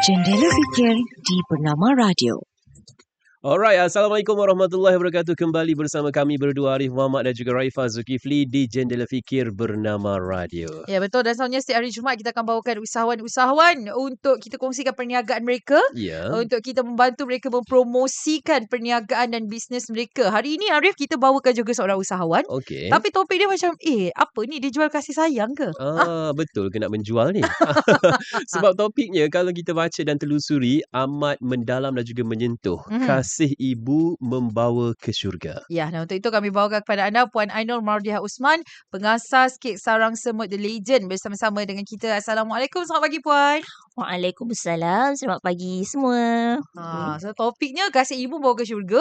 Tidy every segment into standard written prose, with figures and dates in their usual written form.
Jendela Fikir di Bernama Radio. Alright, Assalamualaikum warahmatullahi wabarakatuh. Kembali bersama kami berdua, Arif Muhammad dan juga Raifah Zulkifli di Jendela Fikir Bernama Radio. Ya, betul. Dan selalunya setiap hari Jumaat kita akan bawakan usahawan-usahawan untuk kita kongsikan perniagaan mereka. Ya. Untuk kita membantu mereka mempromosikan perniagaan dan bisnes mereka. Hari ini Arif kita bawakan juga seorang usahawan. Okey. Tapi topik dia macam, apa ni? Dia jual kasih sayang ke? Betul ke nak menjual ni? Sebab topiknya kalau kita baca dan telusuri amat mendalam dan juga menyentuh. Kasih ibu membawa ke syurga. Ya, dan untuk itu kami bawakan kepada anda Puan Ainul Mardiah Usman, pengasas kek sarang semut The Legend, bersama-sama dengan kita. Assalamualaikum, selamat pagi Puan. Waalaikumsalam. Selamat pagi semua. So topiknya kasih ibu bawa ke syurga.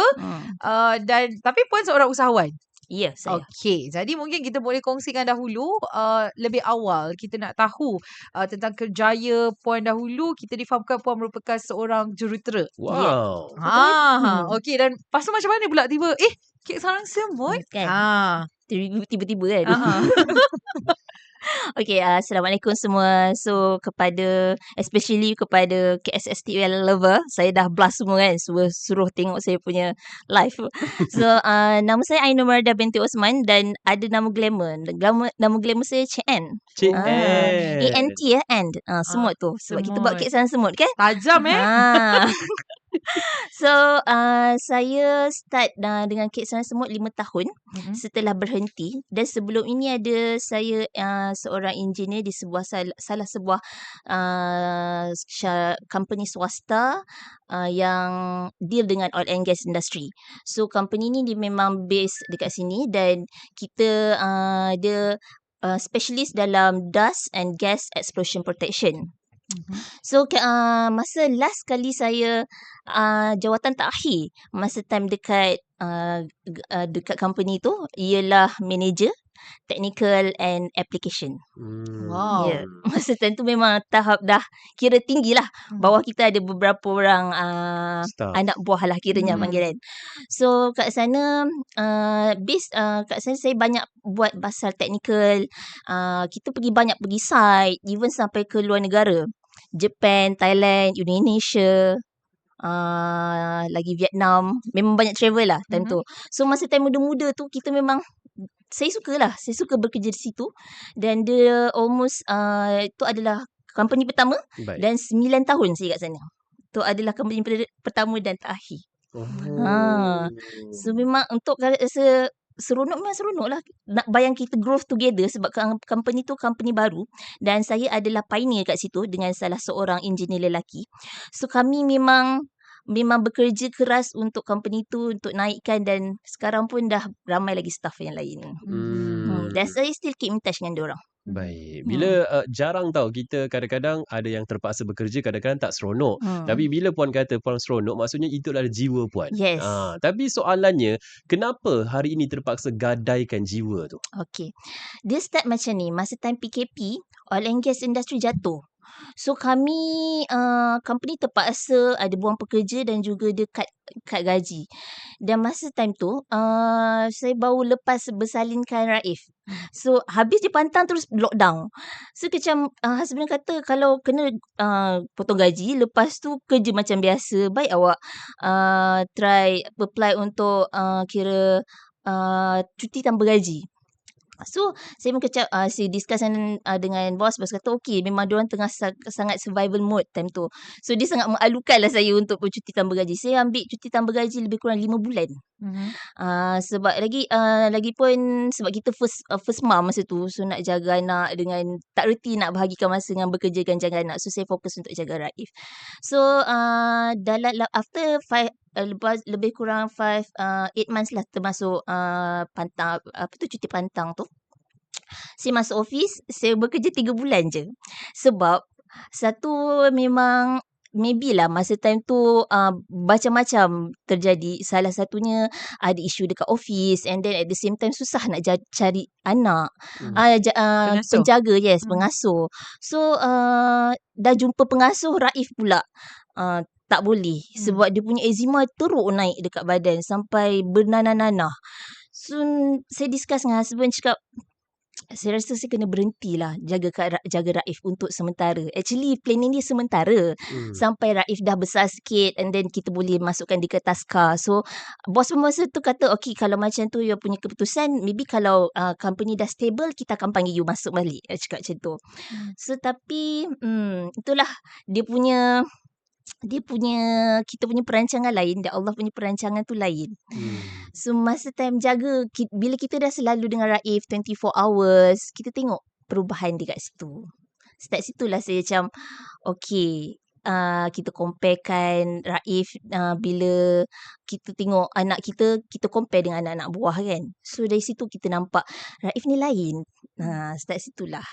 Tapi Puan seorang usahawan. Ya, saya. Okey, jadi mungkin kita boleh kongsikan dahulu lebih awal kita nak tahu tentang kerjaya Puan dahulu. Kita difahamkan Puan merupakan seorang jurutera. Wow. Okey, dan lepas tu macam mana pula tiba kek sarang semut? Kan? Tiba-tiba kan? Okay, Assalamualaikum semua. So, especially kepada KSSTL lover, saya dah blast semua kan, suruh tengok saya punya live. So, nama saya Ainul Mardiah binti Osman dan ada nama glamour. Nama glamour saya Cik N. Cik N. ANT and semut tu. Sebab kita buat kek sarang semut kan? Tajam So, saya start dengan kek sarang semut 5 tahun setelah berhenti. Dan sebelum ini saya seorang engineer di salah sebuah company swasta yang deal dengan oil and gas industry. So, company ni dia memang base dekat sini dan kita dia specialist dalam dust and gas explosion protection. So masa last kali saya jawatan terakhir masa time dekat company tu ialah manager technical and application. Wow. Yeah. Masa time tu memang tahap dah kira tinggi lah. Bawah kita ada beberapa orang anak buah lah kiranya panggilan. So kat sana kat sana saya banyak buat pasal technical. Kita banyak pergi site, even sampai ke luar negara. Japan, Thailand, Indonesia, lagi Vietnam. Memang banyak travel lah time tu. So masa time muda-muda tu kita memang saya suka bekerja di situ. Dan dia almost itu adalah company pertama. Baik. Dan 9 tahun saya kat sana. Itu adalah company pertama dan terakhir. So memang untuk rasa seronok lah nak bayang kita growth together sebab company tu company baru dan saya adalah pioneer kat situ dengan salah seorang engineer lelaki. So kami memang bekerja keras untuk company tu untuk naikkan dan sekarang pun dah ramai lagi staff yang lain. Dan saya still keep in touch dengan diorang. Baik. Bila jarang tahu kita kadang-kadang ada yang terpaksa bekerja, kadang-kadang tak seronok. Tapi bila Puan kata Puan seronok, maksudnya itu adalah jiwa Puan. Yes. Tapi soalannya, kenapa hari ini terpaksa gadaikan jiwa tu? Okay. Dia start macam ni. Masa time PKP, oil and gas industry jatuh. So kami company terpaksa ada buang pekerja dan juga dia cut gaji. Dan masa time tu saya baru lepas bersalinkan Raif. So habis dia pantang terus lockdown. So macam husband kata kalau kena potong gaji, lepas tu kerja macam biasa. Baik awak try apply untuk kira cuti tanpa gaji. So saya saya discuss dengan bos kata okey, memang diorang tengah sangat survival mode time tu. So dia sangat mengalukan lah saya untuk bercuti tanpa gaji. Saya ambil cuti tanpa gaji lebih kurang 5 bulan. Sebab lagi pun sebab kita first mom masa tu, so nak jaga anak dengan tak reti nak bahagikan masa dengan bekerja dan jaga anak. So saya fokus untuk jaga Raif. So dalam after 5 lebih kurang 8 months lah termasuk pantang cuti pantang tu. Saya masuk office, saya bekerja 3 bulan je. Sebab satu memang maybe lah masa time tu macam-macam terjadi. Salah satunya ada isu dekat office and then at the same time susah nak cari anak. Penjaga, pengasuh. So dah jumpa pengasuh Raif pula. Tak boleh sebab dia punya eczema teruk naik dekat badan sampai bernanah-nanah. So saya discuss dengan husband, cakap Saya rasa saya kena berhentilah jaga Raif untuk sementara. Actually planning dia sementara sampai Raif dah besar sikit and then kita boleh masukkan dia ke taska. So bos pun masa tu kata okay, kalau macam tu you punya keputusan, maybe kalau company dah stable kita akan panggil you masuk balik. Cakap macam tu. So tapi itulah dia punya kita punya perancangan lain dan Allah punya perancangan tu lain. So masa time jaga bila kita dah selalu dengan Raif 24 hours, kita tengok perubahan dia kat situ. Start situlah saya macam okay, kita comparekan Raif bila kita tengok anak kita compare dengan anak-anak buah kan. So dari situ kita nampak Raif ni lain. Start situlah.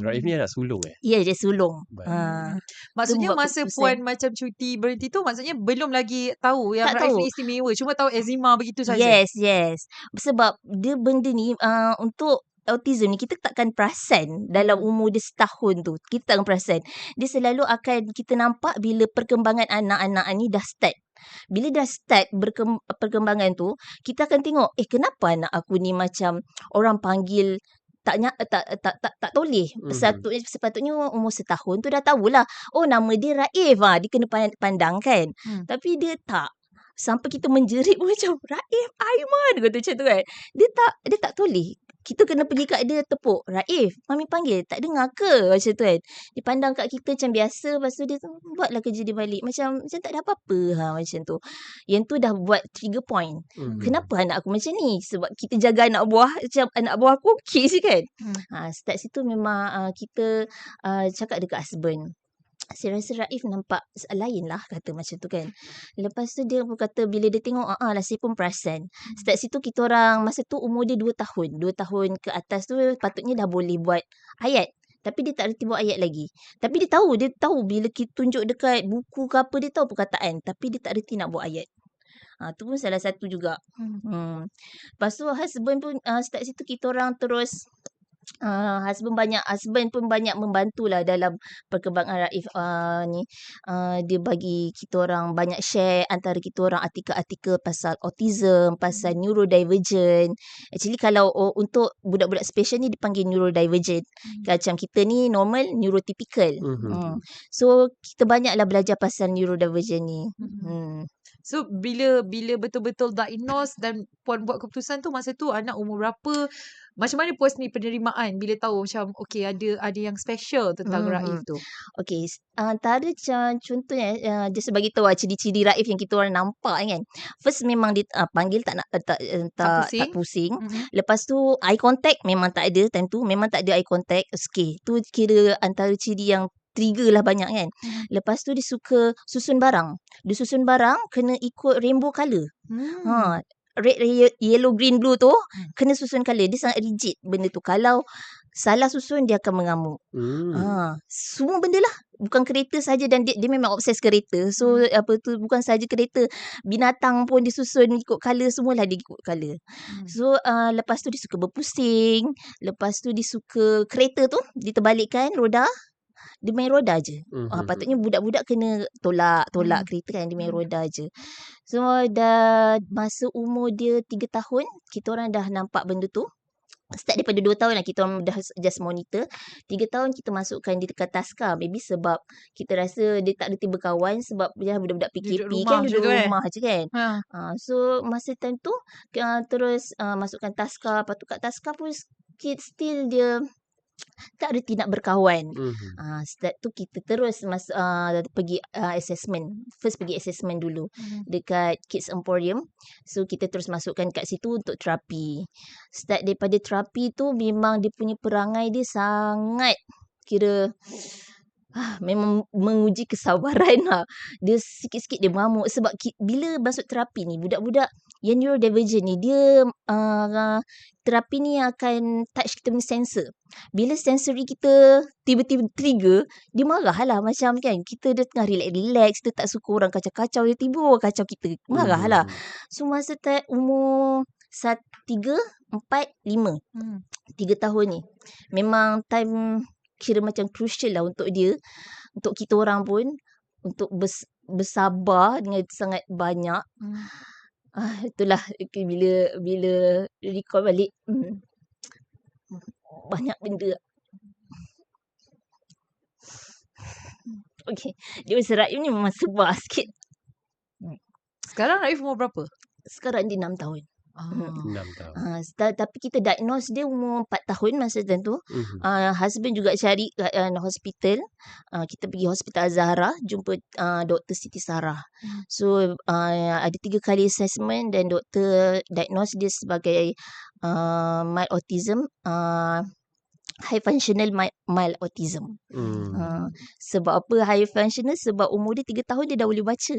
Raif ni anak sulung Ya, dia sulung. Baik. Maksudnya buat masa keputusan. Puan macam cuti berhenti tu maksudnya belum lagi tahu yang Tak Raif tahu. ni istimewa. Cuma tahu eczema begitu saja. Yes. Sebab dia benda ni untuk autism ni kita takkan perasan dalam umur dia setahun tu. Kita takkan perasan. Dia selalu akan kita nampak bila perkembangan anak-anak ni dah start. Bila dah start perkembangan tu, kita akan tengok, kenapa anak aku ni macam orang panggil tak toleh. Sepatutnya umur setahun tu dah tahulah. Oh, nama dia Raif. Dia kena pandang kan. Tapi dia tak. Sampai kita menjerit macam Raif, Aiman kata macam tu kan. Dia tak toleh. Kita kena pergi kat dia tepuk. Raif, mami panggil. Tak dengar ke? Macam tu kan. Dia pandang kat kita macam biasa. Lepas tu dia buatlah kerja dia balik. Macam tak ada apa-apa. Macam tu. Yang tu dah buat trigger point. Kenapa anak aku macam ni? Sebab kita jaga anak buah. Macam anak buah aku okey je kan. Start situ memang kita cakap dekat husband. Saya rasa Raif nampak lain lah kata macam tu kan. Lepas tu dia pun kata bila dia tengok lah saya pun perasan. Start situ kita orang masa tu umur dia 2 tahun. 2 tahun ke atas tu patutnya dah boleh buat ayat. Tapi dia tak reti buat ayat lagi. Tapi dia tahu bila kita tunjuk dekat buku ke apa dia tahu perkataan. Tapi dia tak reti nak buat ayat. Tu pun salah satu juga. Lepas tu husband pun start situ kita orang terus husband pun banyak membantulah dalam perkembangan Raif ni. Dia bagi kita orang banyak share antara kita orang artikel-artikel pasal autism, pasal neurodivergent. Actually kalau untuk budak-budak special ni dipanggil neurodivergent. Macam kita ni normal neurotypical. So kita banyaklah belajar pasal neurodivergent ni. So bila betul-betul diagnose dan Puan buat keputusan tu masa tu anak umur berapa? Macam mana Puan ni penerimaan bila tahu macam okay ada yang special tentang Raif tu? Okay, antara contohnya just bagi tahu ciri-ciri Raif yang kita orang nampak kan. First memang dia panggil tak pusing. Lepas tu eye contact memang tak ada time tu, memang tak ada eye contact. Okay, tu kira antara ciri yang trigger lah banyak kan. Lepas tu dia suka susun barang. Dia susun barang kena ikut rainbow colour. Red, yellow, green, blue tu kena susun colour. Dia sangat rigid benda tu. Kalau salah susun dia akan mengamuk. Semua benda lah. Bukan kereta saja dan dia memang obses kereta. So bukan saja kereta, binatang pun dia susun ikut colour, semualah dia ikut colour. So lepas tu dia suka berpusing. Lepas tu dia suka kereta tu diterbalikkan roda. Dia main roda je. Patutnya budak-budak kena tolak kereta kan. Dia main roda je. So dah masa umur dia 3 tahun, kita orang dah nampak benda tu. Start daripada 2 tahun lah kita orang dah just monitor. 3 tahun kita masukkan dia dekat taska. Maybe sebab kita rasa dia tak reti berkawan sebab dia budak-budak PKP kan, duduk rumah je kan. So masa time tu terus masukkan taska. Lepas tu kat taska pun still dia tak reti nak berkawan. Start tu kita terus pergi assessment. First pergi assessment dulu dekat Kids Emporium. So kita terus masukkan kat situ untuk terapi. Start daripada terapi tu memang dia punya perangai dia sangat kira memang menguji kesabaran lah. Dia sikit-sikit dia mengamuk sebab bila masuk terapi ni budak-budak yang neurodivergent ni dia terapi ni akan touch kita punya sensor. Bila sensory kita tiba-tiba trigger, dia marah lah macam kan. Kita dah tengah relax, kita tak suka orang kacau-kacau, dia tiba orang kacau kita. Marah lah. So masa umur 3, 4, 5 3 tahun ni memang time kira macam crucial lah untuk dia, untuk kita orang pun, untuk bersabar dengan sangat banyak. Itulah bila recall balik. banyak benda. Okay. Dia masa Raif ni memang sebar sikit. Sekarang Raif umur berapa? Sekarang dia 6 tahun. 6 tahun. Tapi kita diagnose dia umur 4 tahun masa tu. Mhm. Husband juga cari kat hospital. Kita pergi Hospital Azhara jumpa Dr. Siti Sarah. So ada 3 kali assessment dan doktor diagnose dia sebagai mild autism, high functional mild autism. Sebab apa high functional? Sebab umur dia 3 tahun dia dah boleh baca.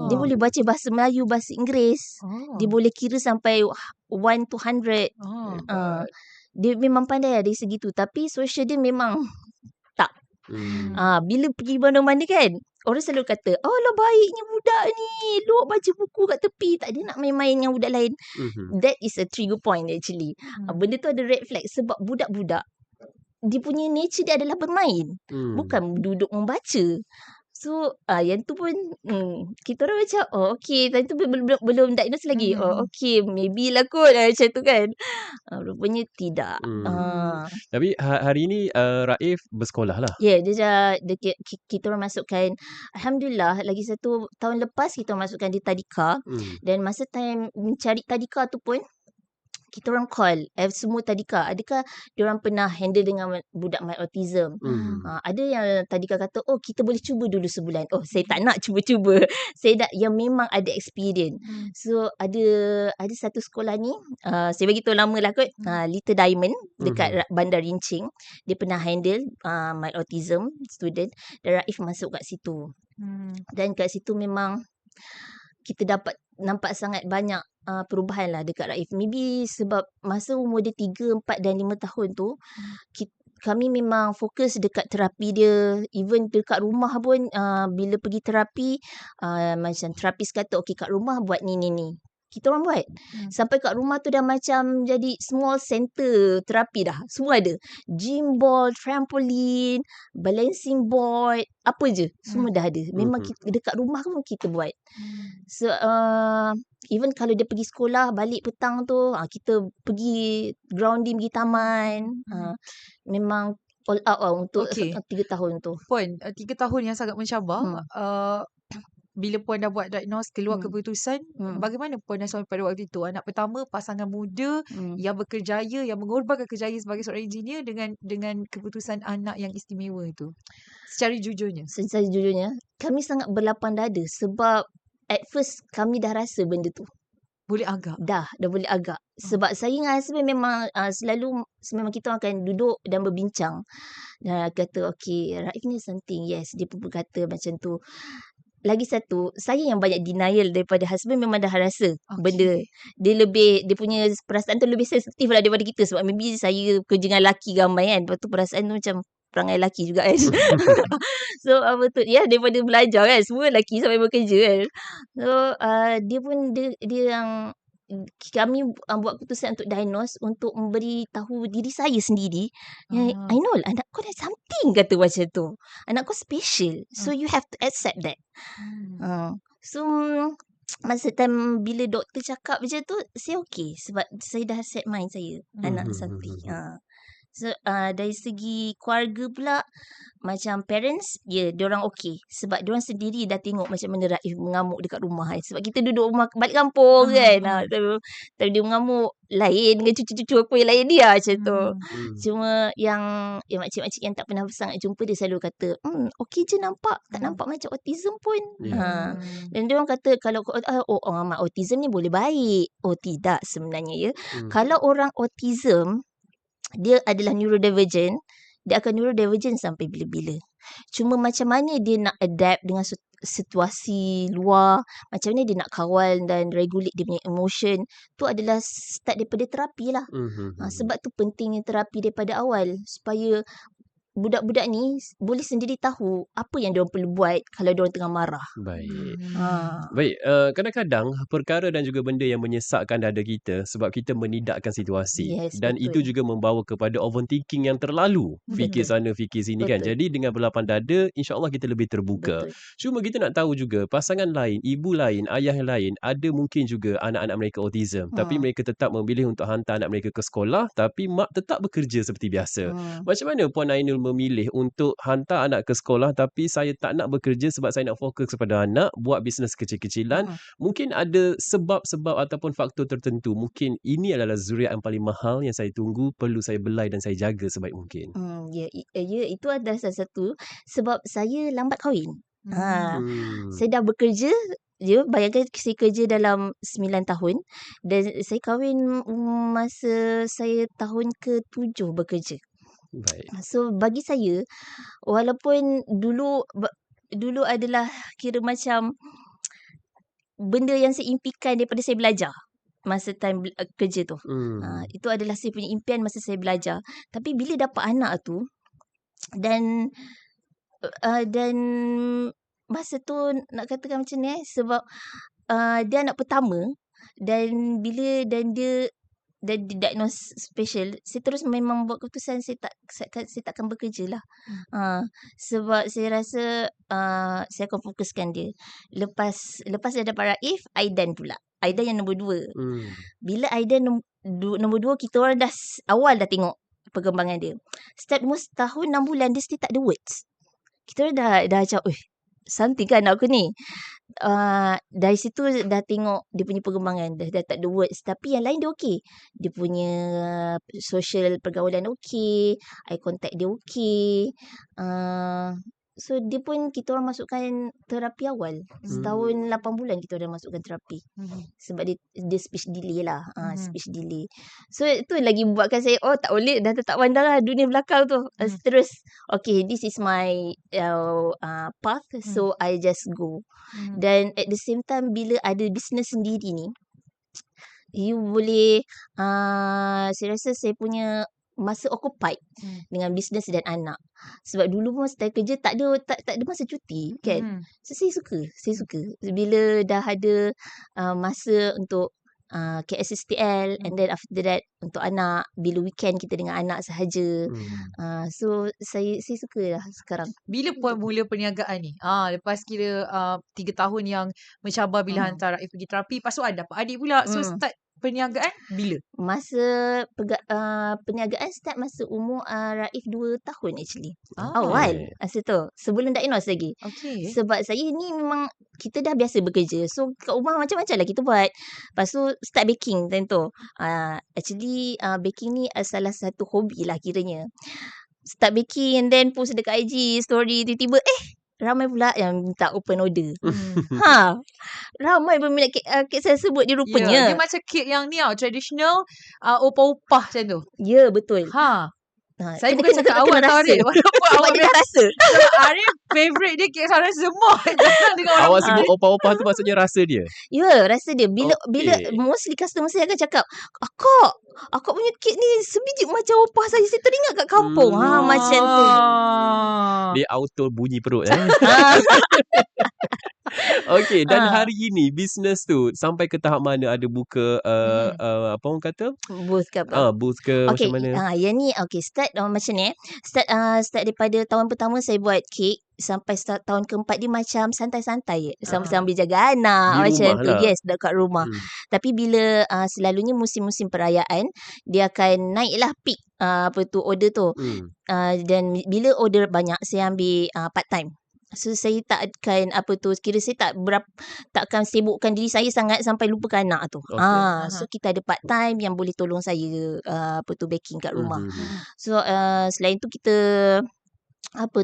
Dia boleh baca bahasa Melayu, bahasa Inggeris. Dia boleh kira sampai 1 to 100. Dia memang pandai lah dari segi tu. Tapi social dia memang tak. Bila pergi mana-mana kan, orang selalu kata, oh lah baiknya budak ni, duk baca buku kat tepi, tak ada nak main-main dengan budak lain. That is a trigger point actually. Benda tu ada red flag sebab budak-budak dia punya nature dia adalah bermain, bukan duduk membaca. So yang tu pun kita orang macam okay, time tu belum diagnose lagi. Okay, maybe lah kot macam tu kan. Rupanya tidak. Tapi hari ni Raif bersekolah lah. Ya, kita orang masukkan, alhamdulillah lagi satu tahun lepas kita orang masukkan di tadika. Dan masa time mencari tadika tu pun kita orang call semua tadika, adakah diorang pernah handle dengan budak mild autism. Ada yang tadika kata kita boleh cuba dulu sebulan. Saya tak nak cuba-cuba. Saya yang memang ada experience. So ada satu sekolah ni, saya bagi tahu lama lah kot, Little Diamond dekat Bandar Rincing. Dia pernah handle mild autism student dan Raif masuk kat situ. Dan kat situ memang kita dapat nampak sangat banyak perubahan lah dekat Raif. Maybe sebab masa umur dia 3, 4 dan 5 tahun tu, kami memang fokus dekat terapi dia. Even dekat rumah pun bila pergi terapi, macam terapis kata okay kat rumah buat ni. Kita orang buat. Sampai kat rumah tu dah macam jadi small center terapi dah. Semua ada. Gym ball, trampoline, balancing board, apa je. Semua dah ada. Memang kita, dekat rumah pun kita buat. So, even kalau dia pergi sekolah, balik petang tu, kita pergi grounding, pergi taman. Memang all out lah untuk 3 tahun tu. Puan, 3 tahun yang sangat mencabar. Bila Puan dah buat diagnose, keluar keputusan, bagaimana Puan dan suami pada waktu itu? Anak pertama, pasangan muda yang berkerjaya, yang mengorbankan kerjaya sebagai seorang engineer dengan keputusan anak yang istimewa itu. Secara jujurnya, kami sangat berlapang dada sebab at first kami dah rasa benda tu. Boleh agak? Dah boleh agak. Sebab saya dengan husband memang selalu memang kita akan duduk dan berbincang. Dan kata, okay, Raif ni something. Yes, dia pun berkata macam tu. Lagi satu, saya yang banyak denial daripada husband memang dah rasa benda. Dia punya perasaan tu lebih sensitif lah daripada kita. Sebab maybe saya kerja dengan lelaki ramai kan. Lepas tu perasaan tu macam perangai lelaki juga kan. So betul. Ya, daripada belajar kan. Semua lelaki sampai bekerja kan. So dia pun dia yang kami buat keputusan untuk diagnose, untuk memberi tahu diri saya sendiri. I know anak kau ada something, kata macam tu. Anak kau special. So you have to accept that. So masa time bila doktor cakap macam tu, saya okay. Sebab saya dah set mind saya. Anak something. So dari segi keluarga pula, macam parents, diorang okay. Sebab diorang sendiri dah tengok macam mana Raif mengamuk dekat rumah kan. Sebab kita duduk rumah balik kampung kan. Tapi dia mengamuk lain dengan cucu-cucu aku yang lain dia macam tu. Cuma yang makcik-makcik yang tak pernah sangat jumpa, dia selalu kata, okay je nampak. Tak nampak macam autism pun. Dan diorang kata kalau orang autism ni boleh baik. Tidak sebenarnya ya. Kalau orang autism, dia adalah neurodivergent, dia akan neurodivergent sampai bila-bila. Cuma macam mana dia nak adapt dengan situasi luar, macam mana dia nak kawal dan regulate dia punya emotion, tu adalah start daripada terapi lah. Sebab tu pentingnya terapi daripada awal, supaya budak-budak ni boleh sendiri tahu apa yang diorang perlu buat kalau diorang tengah marah. Baik. Ha. Baik, kadang-kadang perkara dan juga benda yang menyesakkan dada kita sebab kita menidakkan situasi. Yes, Dan itu betul. juga membawa kepada overthinking yang terlalu. Fikir Betul. sana, fikir sini kan. Betul. Jadi dengan berlapang dada, insya-Allah kita lebih terbuka. Betul. Cuma kita nak tahu juga pasangan lain, ibu lain, ayah yang lain, ada mungkin juga anak-anak mereka autism. Tapi mereka tetap memilih untuk hantar anak mereka ke sekolah, tapi mak tetap bekerja seperti biasa. Macam mana Puan Ainul memilih untuk hantar anak ke sekolah tapi saya tak nak bekerja sebab saya nak fokus kepada anak, buat bisnes kecil-kecilan. Mungkin ada sebab-sebab ataupun faktor tertentu. Mungkin ini adalah zuriat yang paling mahal yang saya tunggu, perlu saya belai dan saya jaga sebaik mungkin. Ya, itu adalah salah satu sebab saya lambat kahwin. Hmm. Saya dah bekerja, bayangkan saya kerja dalam 9 tahun dan saya kahwin masa saya tahun ke-7 bekerja. Baik. So bagi saya, walaupun dulu adalah kira macam benda yang saya impikan daripada saya belajar masa time kerja tu. Itu adalah saya punya impian masa saya belajar. Tapi bila dapat anak tu dan masa tu nak katakan macam ni sebab dia anak pertama dan dia diagnose special, saya terus memang buat keputusan saya takkan bekerja lah. Sebab saya rasa saya akan fokuskan dia. Lepas dia dapat Raif, Aidan pula. Aidan yang nombor 2. Bila Aidan nombor 2, kita orang awal dah tengok perkembangan dia. Start umur setahun 6 bulan dia still tak ada words. Kita orang dah macam, something kan anak aku ni. Dari situ dah tengok dia punya perkembangan, dah tak ada words. Tapi yang lain dia okey. Dia punya social pergaulan okey, eye contact dia okey. So dia pun kita orang masukkan terapi awal. Setahun 8 bulan kita orang masukkan terapi. Sebab dia speech delay lah. Speech delay. So itu lagi buatkan saya tak boleh, dah tak pandang lah dunia belakang tu. Terus okay, this is my path, so I just go. Dan at the same time bila ada business sendiri ni, you boleh saya rasa saya punya masa occupied dengan bisnes dan anak. Sebab dulu pun masa kerja tak ada masa cuti kan. So saya suka bila dah ada masa untuk KSSTL and then after that untuk anak, bila weekend kita dengan anak sahaja. So saya suka lah sekarang. Bila Puan mula perniagaan ni? Lepas kira 3 tahun yang mencabar bila hantar Raif pergi terapi, lepas tu ada dapat adik pula. So start perniagaan bila? Masa perniagaan start masa umur Raif 2 tahun actually. Awal masa tu. Sebelum diagnose lagi. Okay. Sebab saya ni memang kita dah biasa bekerja. So kat rumah macam-macam lah kita buat. Lepas tu start baking time tu. Actually baking ni salah satu hobi lah kiranya. Start baking and then post dekat IG story, tiba-tiba ramai pula yang minta open order. Ramai peminat kek saya sebut dia rupanya. Dia macam kek yang ni traditional opah-opah macam tu. Ya, betul. Saya bukan cakap awak tahu Arif. Sebab dia dah rasa. Arif favourite dia kek sarang semua. Jangan dengan orang Awak sebut opah-opah tu maksudnya rasa dia? Ya, rasa dia. Bila mostly customer saya akan cakap, Akak punya kek ni sebiji macam opah saya teringat kat kampung. Macam tu. Dia auto bunyi perut. Okey, dan hari ini bisnes tu sampai ke tahap mana, ada buka apa orang kata? Booth ke apa? Booth ke macam mana? Yang ni start macam ni. Start daripada tahun pertama saya buat kek sampai tahun keempat dia macam santai-santai. Sambil jaga anak Di macam rumah tu. lah. Yes, dekat rumah. Tapi bila selalunya musim-musim perayaan, dia akan naiklah peak order tu. Dan bila order banyak, saya ambil part time. So saya tak akan kira saya takkan sibukkan diri saya sangat sampai lupakan anak tu. So kita ada part time yang boleh tolong saya baking kat rumah. So selain tu kita apa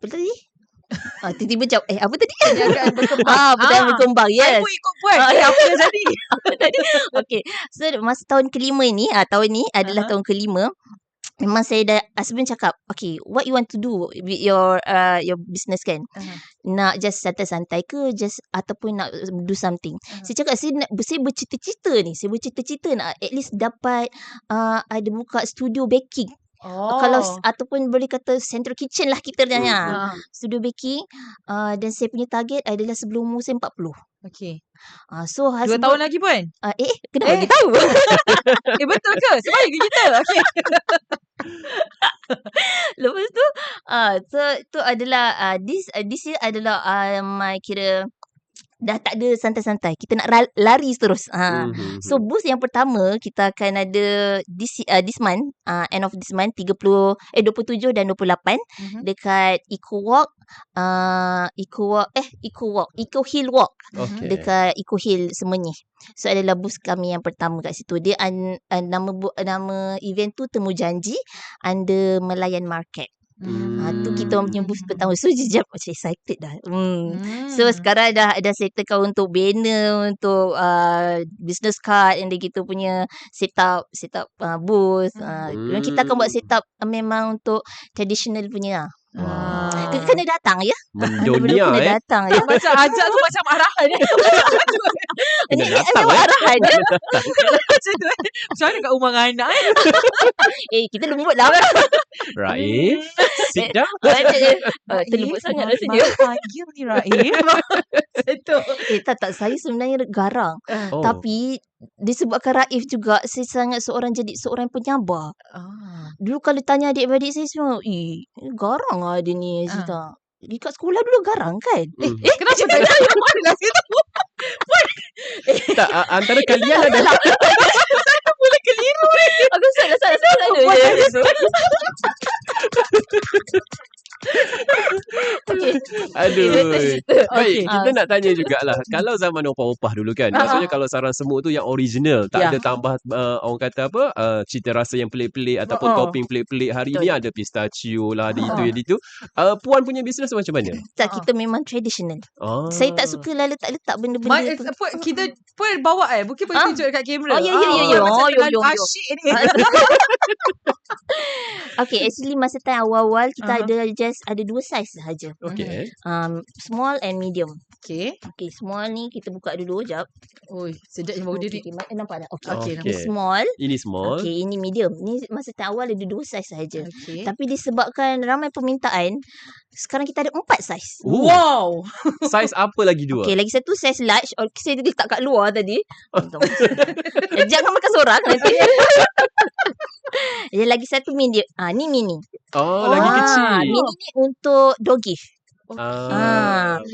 tadi? Tiba-tiba macam apa tadi? Perniagaan berkembang. Perniagaan berkembang. Yes. Saya pun ikut Puan. Apa yang jadi? Okay. So masa tahun kelima ni, tahun ni adalah tahun kelima. memang saya dah sebelum cakap, okay, what you want to do with your business kan? Nak just santai-santai ke just ataupun nak do something. Saya cakap saya bercita-cita ni. Saya bercita-cita nak at least dapat ada buka studio baking. Kalau ataupun boleh kata central kitchen lah kita tanya. Studio baking dan saya punya target adalah sebelum umur saya 40. Okay. So 2 tahun lagi pun? Kenapa bagi tahu? Betul ke? Sebab kita. Okay. Lepas tu tu adalah this year adalah my kira dah tak ada santai-santai. Kita nak lari terus. So booth yang pertama kita akan ada this month, end of this month 27 dan 28 dekat Eco Hill Walk. Okay. Dekat Eco Hill Semenyih. So adalah booth kami yang pertama kat situ. Dia nama event tu Temu Janji under Melayan Market. Tu kita orang punya booth pertama. So jejak macam excited dah. So sekarang dah settlekan untuk banner, untuk business card, and kita punya set up booth. Kita akan buat set up memang untuk traditional punya. Kena datang ya. Mendunia kena datang ya. Macam ajak tu macam arahan. Ini memang arahan ya. Macam tu. Macam mana kat rumah dengan anak Kita lembut lah. Raif, sit down. Terlembut sangat rasanya. Panggil ni Raif. Betul. Tak, saya sebenarnya garang. Tapi disebabkan Raif juga, saya sangat jadi seorang penyabar. Dulu kalau tanya adik-adik saya semua, garang lah dia ni. Dekat sekolah dulu garang kan? Kenapa tak tahu? Mana lah situ? Tak, antara kalian adalah Saya boleh keliru ni. Aku salah. Aduh. Baik, kita nak tanya jugalah. Kalau zaman opah-opah dulu kan, maksudnya kalau sarang semut tu yang original, tak ada tambah orang kata apa, cita rasa yang pelik-pelik ataupun topping pelik-pelik. Hari ni ada pistachio lah, ada itu. Puan punya bisnes macam mana? Tak, kita memang traditional. Saya tak suka lah letak benda-benda tu. Kita pun bawa mungkin boleh tunjuk dekat kamera. Ya. Macam terlalu asyik ni. Okay, actually masa time awal-awal kita ada 2 saiz sahaja. Okay. Small and medium. Okay, small ni kita buka dulu jap. Oi, sedapnya bau dia ni. Nampak tak? Okay. Ini small. Ini small. Okay, ini medium. Ni masa time awal ada 2 saiz sahaja. Okay. Tapi disebabkan ramai permintaan, sekarang kita ada 4 saiz. Wow. Saiz apa lagi 2? Okay, lagi satu saiz large. Saya letak kat luar tadi. Jangan makan seorang nanti. Lagi satu medium. Ni mini. Lagi kecil. Mini ni untuk dog gift.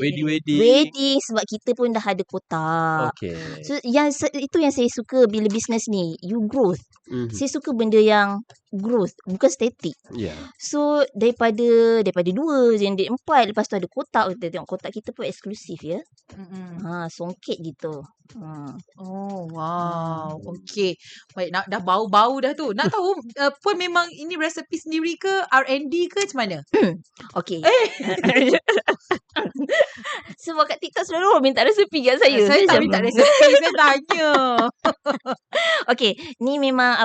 Wedding sebab kita pun dah ada kotak. Okay. So itu yang saya suka bila bisnes ni, you growth. Saya suka benda yang growth, bukan static. So daripada 2 jadi 4, lepas tu ada kotak. Kita tengok kotak kita pun eksklusif ya. Songket gitu. Oh wow. Okay. Baik, dah bau-bau dah tu. Nak tahu pun memang ini resepi sendiri ke, R&D ke macam mana? Okay. Sebab kat TikTok selalu orang minta resepi kat saya. Saya tak minta resepi, saya tanya. Okay, ni memang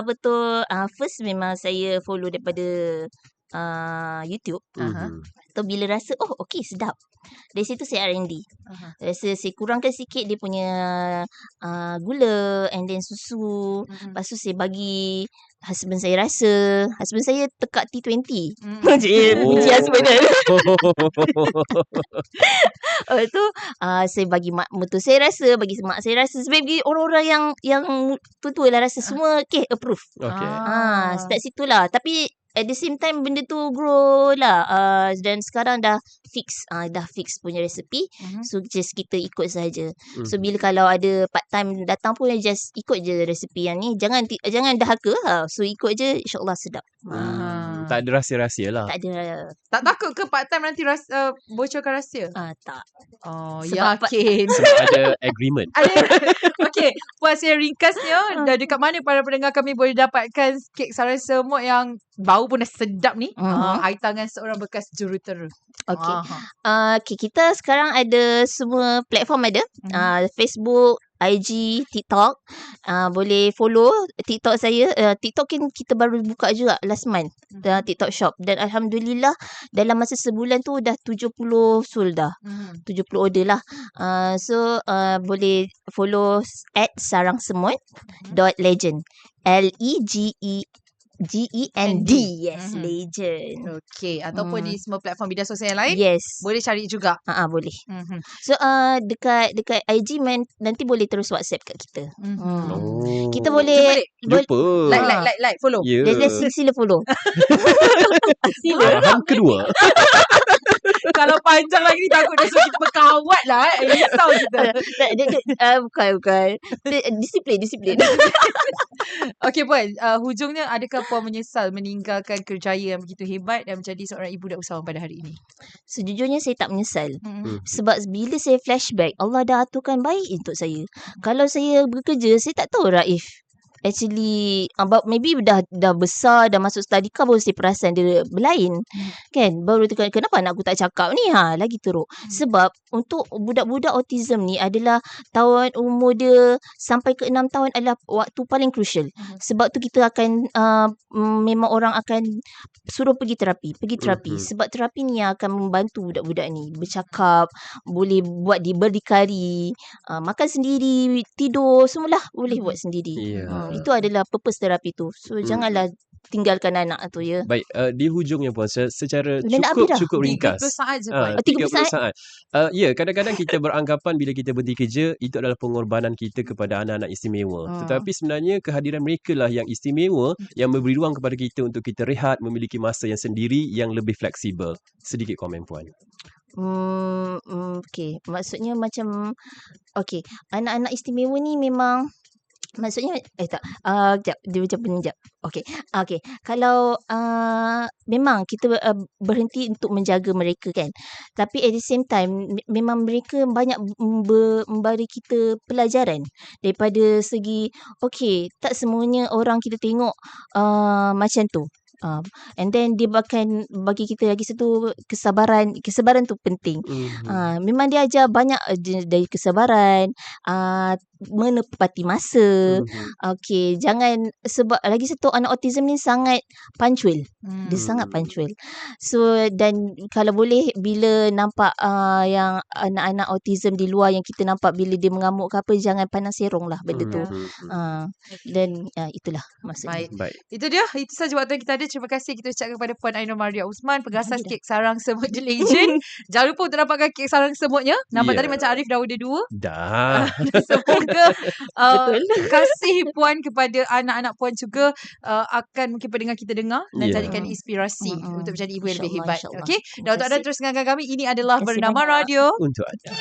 first memang saya follow daripada YouTube. So bila rasa okay sedap, dari situ saya R&D. Rasa saya kurangkan sikit dia punya gula and then susu. Lepas tu saya bagi husband saya rasa. Husband saya tekak T20. Puji husband dia. Tu saya bagi mak mertua saya rasa, bagi mak saya rasa, sebab bagi orang-orang yang tua-tua lah rasa semua approve. Start situlah. Tapi at the same time benda tu grow lah, dan sekarang dah fix punya resepi. So just kita ikut saja. So bila kalau ada part time datang pun just ikut je resepi yang ni, jangan dahaka. So ikut je, insyaAllah sedap. Tak ada rahsia-rahsia lah. Tak ada. Tak takut ke part time nanti bocorkan rahsia? Tak. Yakin. Sebab ada agreement. Okay, puan saya ringkasnya, dekat mana para pendengar kami boleh dapatkan kek sarang semut yang bau pun dah sedap ni? Air tangan seorang bekas jurutera. Okay. Okay, kita sekarang ada semua platform ada. Facebook, IG, TikTok. Boleh follow TikTok saya. TikTok kan kita baru buka juga last month. TikTok shop. Dan Alhamdulillah dalam masa sebulan tu dah 70 sold dah. 70 order lah. Boleh follow @sarangsemut.legend. LEGEND. Yes, legend. Okey, ataupun di semua platform media sosial yang lain Yes. boleh cari juga. Boleh. So dekat IG nanti boleh terus WhatsApp kat kita. Oh. Kita boleh Lupa. Like, follow. Ya. sila follow. Faham kedua. Kalau panjang lagi ni takut dah suruh kita berkawat lah. Risau kita. Bukan. Disiplin. Okey Puan, hujungnya adakah Puan menyesal meninggalkan kerjaya yang begitu hebat dan menjadi seorang ibu dan usahawan pada hari ini? Sejujurnya saya tak menyesal. Sebab bila saya flashback, Allah dah aturkan baik untuk saya. Kalau saya bekerja, saya tak tahu Raif actually maybe dah besar, dah masuk tadika, baru saya perasan dia berlain. Kan? Baru tekan, kenapa anak aku tak cakap ni? Lagi teruk. Sebab untuk budak-budak autism ni adalah tahun umur dia sampai ke 6 tahun adalah waktu paling crucial. Sebab tu kita akan memang orang akan suruh pergi terapi. Sebab terapi ni yang akan membantu budak-budak ni bercakap, boleh buat berdikari, makan sendiri, tidur, semualah boleh buat sendiri. Itu adalah purpose terapi tu. So janganlah tinggalkan anak tu ya. Baik, di hujungnya Puan secara Dah habis dah. cukup ringkas. 30 saat je Puan. 30 saat. Ya, kadang-kadang kita beranggapan bila kita berhenti kerja itu adalah pengorbanan kita kepada anak-anak istimewa. Tetapi sebenarnya kehadiran mereka lah yang istimewa, yang memberi ruang kepada kita untuk kita rehat, memiliki masa yang sendiri yang lebih fleksibel. Sedikit komen Puan. Okay. Maksudnya macam anak-anak istimewa ni memang maksudnya sekejap, dia macam penjap. Okay. Kalau memang kita berhenti untuk menjaga mereka kan. Tapi at the same time memang mereka banyak memberi kita pelajaran daripada segi tak semuanya orang kita tengok macam tu. And then dia bahkan bagi kita lagi satu kesabaran tu penting. Memang dia ajar banyak dari kesabaran, menepati masa. Jangan, sebab lagi satu anak autism ni sangat punctual. Dia sangat punctual. So dan kalau boleh bila nampak yang anak-anak autism di luar yang kita nampak bila dia mengamuk ke apa, jangan pandang serong lah benda tu. Dan itulah maksudnya. Baik. Itu saja waktu yang kita ada. Terima kasih kita ucapkan kepada Puan Ainur Maria Osman, pengasas kek sarang semut The Legend. Jangan lupa untuk dapatkan kek sarang semutnya. Nampak tadi macam Arif dah order 2. Dah. Semoga kasih Puan kepada anak-anak Puan juga akan mungkin pendengar kita dengar dan jadikan inspirasi untuk menjadi ibu yang lebih hebat. Okey. Dan untuk anda terus dengarkan kami, ini adalah Bernama Radio Untuk anda.